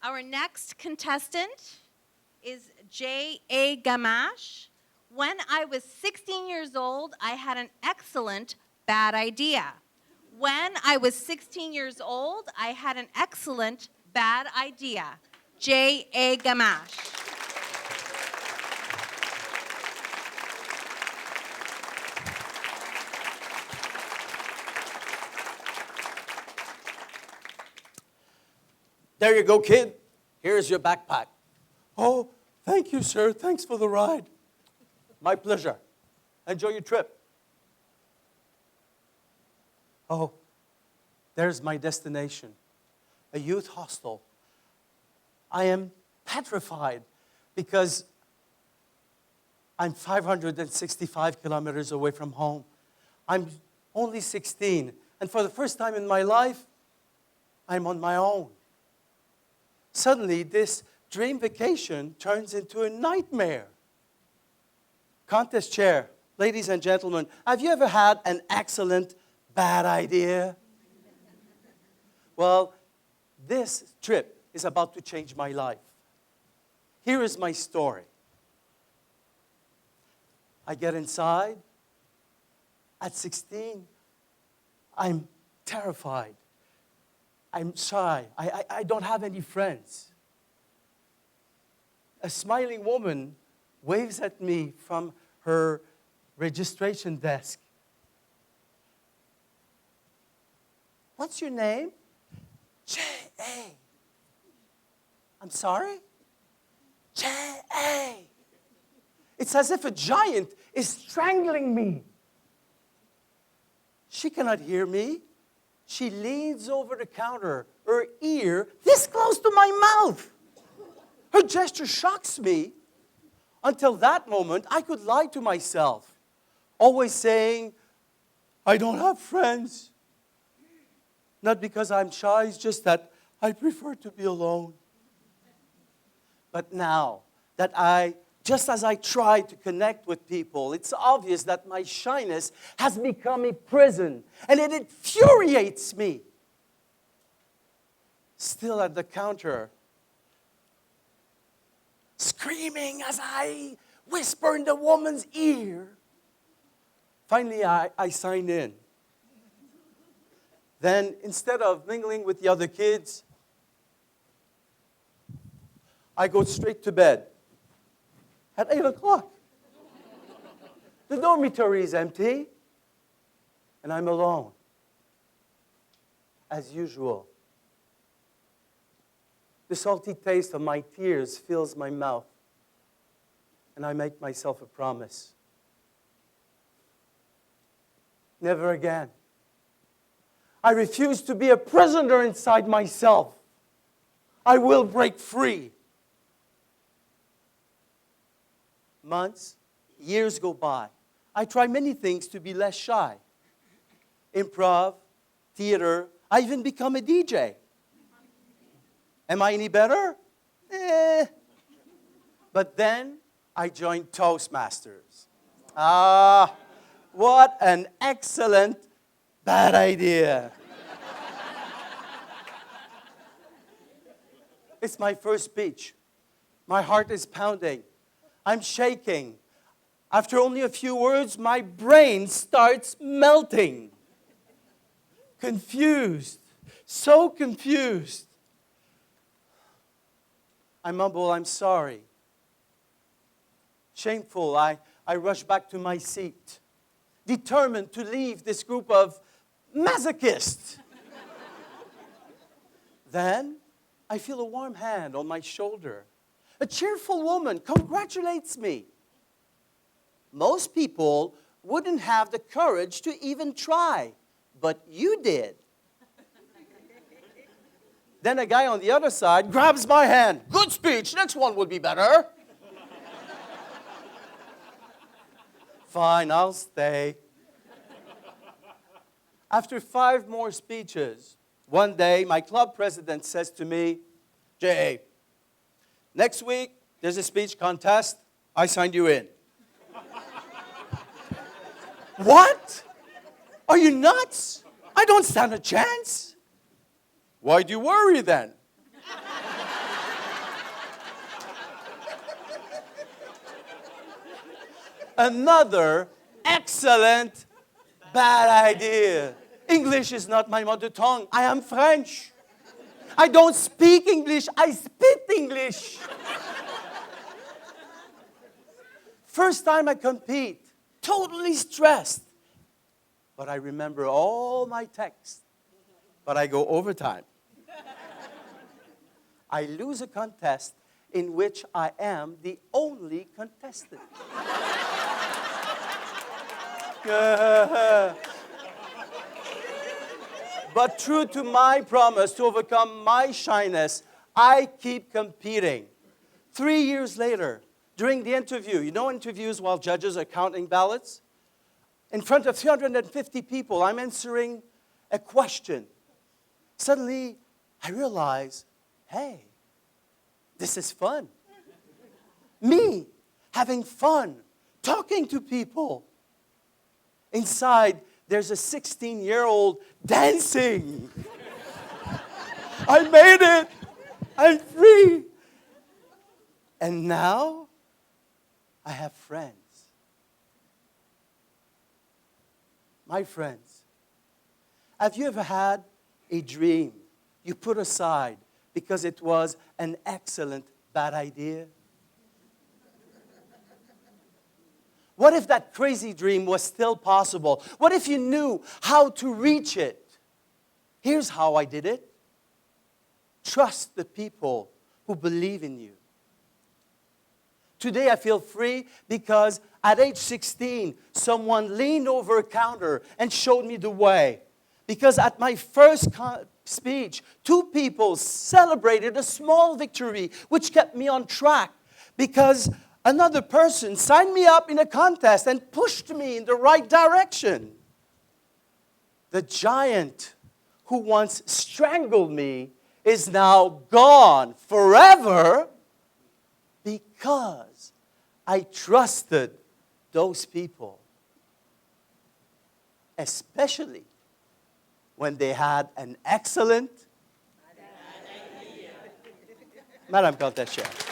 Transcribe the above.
Our next contestant is J.A. Gamache. When I was 16 years old, I had an excellent bad idea. When I was 16 years old, I had an excellent bad idea. J.A. Gamache. There you go, kid. Here's your backpack. Oh, thank you, sir. Thanks for the ride. My pleasure. Enjoy your trip. Oh, there's my destination, a youth hostel. I am petrified because I'm 565 kilometers away from home. I'm only 16, and for the first time in my life, I'm on my own. Suddenly, this dream vacation turns into a nightmare. Contest chair, ladies and gentlemen, have you ever had an excellent bad idea? Well, this trip is about to change my life. Here is my story. I get inside. At 16, I'm terrified. I'm shy. I don't have any friends. A smiling woman waves at me from her registration desk. What's your name? J.A. I'm sorry? J.A. It's as if a giant is strangling me. She cannot hear me. She leans over the counter, her ear this close to my mouth. Her gesture shocks me. Until that moment, I could lie to myself, always saying, I don't have friends. Not because I'm shy, it's just that I prefer to be alone. But now that just as I try to connect with people, it's obvious that my shyness has become a prison, and it infuriates me. Still at the counter, screaming as I whisper in the woman's ear. Finally, I sign in. Then, instead of mingling with the other kids, I go straight to bed. At 8 o'clock. The dormitory is empty, and I'm alone, as usual. The salty taste of my tears fills my mouth, and I make myself a promise. Never again. I refuse to be a prisoner inside myself. I will break free. Months, years go by. I try many things to be less shy. Improv, theater, I even become a DJ. Am I any better? But then I joined Toastmasters. What an excellent bad idea. It's my first speech. My heart is pounding. I'm shaking. After only a few words, my brain starts melting. Confused. So confused. I mumble, I'm sorry. Shameful, I rush back to my seat, determined to leave this group of masochists. Then, I feel a warm hand on my shoulder. A cheerful woman congratulates me. Most people wouldn't have the courage to even try, but you did. Then a guy on the other side grabs my hand. Good speech, next one would be better. Fine, I'll stay. After 5 more speeches, one day my club president says to me, Jay, next week, there's a speech contest. I signed you in. What? Are you nuts? I don't stand a chance. Why do you worry then? another excellent bad idea. English is not my mother tongue. I am French. I don't speak English. I spit English. First time I compete, totally stressed. But I remember all my texts. But I go overtime. I lose a contest in which I am the only contestant. But true to my promise to overcome my shyness, I keep competing. 3 years later, during the interview, you know interviews while judges are counting ballots? In front of 350 people, I'm answering a question. Suddenly, I realize, hey, this is fun. Me having fun, talking to people. Inside, there's a 16-year-old dancing. I made it. I'm free. And now, I have friends. My friends, have you ever had a dream you put aside because it was an excellent bad idea? What if that crazy dream was still possible? What if you knew how to reach it? Here's how I did it. Trust the people who believe in you. Today I feel free because at age 16, someone leaned over a counter and showed me the way. Because at my first speech, 2 people celebrated a small victory, which kept me on track. Because another person signed me up in a contest and pushed me in the right direction. The giant who once strangled me is now gone forever because I trusted those people, especially when they had an excellent Madame Comtesse.